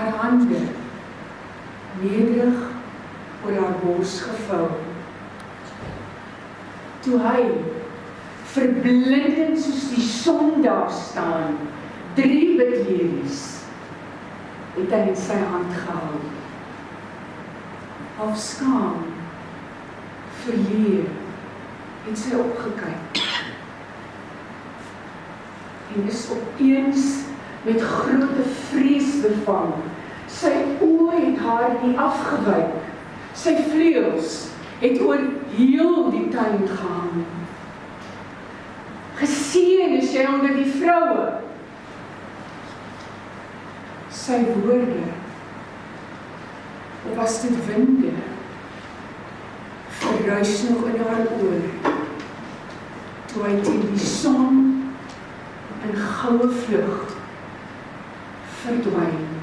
haar hande nederig oor haar bors gevou. Toe hy, verblindend soos die son daar staan, 3 bidleries, het hy in sy hand gehou. Half skaam, verleer, het sy opgekyk. En is opeens met grote vrees bevang. Sy oë het haar nie afgewyk. Sy vleuels het oor heel die tuin gehang. Geseën is jy onder die vroue. Sy woorde, of was dit winde, verruis nog in haar oor, toe hy teen die son in goue vlug verdwyn.